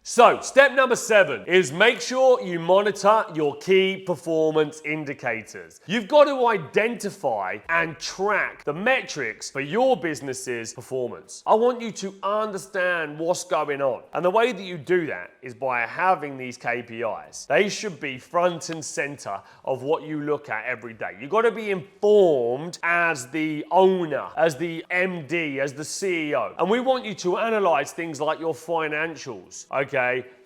So, step number 7 is make sure you monitor your key performance indicators. You've got to identify and track the metrics for your business's performance. I want you to understand what's going on. And the way that you do that is by having these KPIs. They should be front and center of what you look at every day. You've got to be informed as the owner, as the MD, as the CEO. And we want you to analyze things like your financials, okay?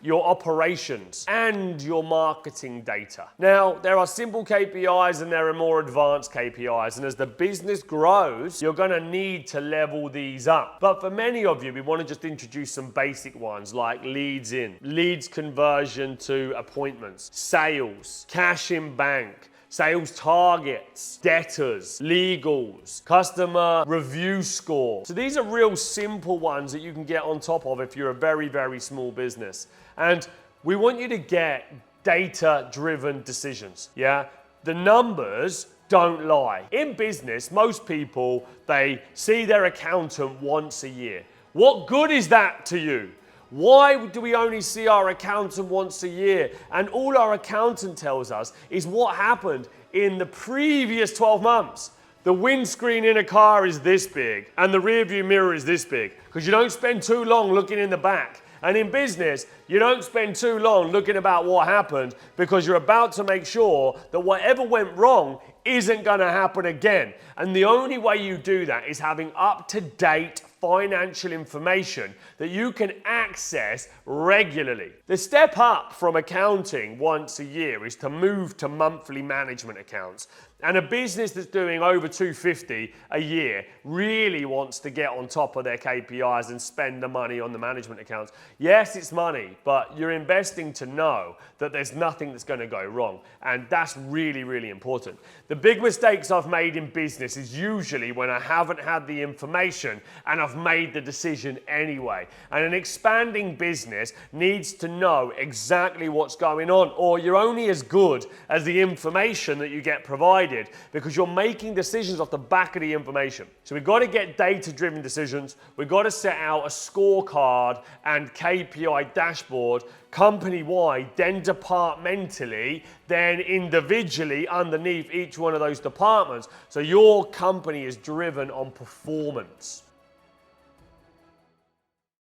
Your operations and your marketing data. Now, there are simple KPIs and there are more advanced KPIs. And as the business grows, you're going to need to level these up. But for many of you, we want to just introduce some basic ones like leads in, leads conversion to appointments, sales, cash in bank, sales targets, debtors, legals, customer review score. So these are real simple ones that you can get on top of if you're a very, very small business. And we want you to get data-driven decisions, yeah? The numbers don't lie. In business, most people, they see their accountant once a year. What good is that to you? Why do we only see our accountant once a year? And all our accountant tells us is what happened in the previous 12 months. The windscreen in a car is this big and the rear view mirror is this big because you don't spend too long looking in the back. And in business, you don't spend too long looking about what happened because you're about to make sure that whatever went wrong isn't going to happen again. And the only way you do that is having up-to-date financial information that you can access regularly. The step up from accounting once a year is to move to monthly management accounts. And a business that's doing over 250 a year really wants to get on top of their KPIs and spend the money on the management accounts. Yes, it's money, but you're investing to know that there's nothing that's going to go wrong. And that's really, really important. The big mistakes I've made in business is usually when I haven't had the information and I've made the decision anyway. And an expanding business needs to know exactly what's going on, or you're only as good as the information that you get provided, because you're making decisions off the back of the information. So we've got to get data-driven decisions. We've got to set out a scorecard and KPI dashboard company-wide, then departmentally, then individually underneath each one of those departments. So your company is driven on performance.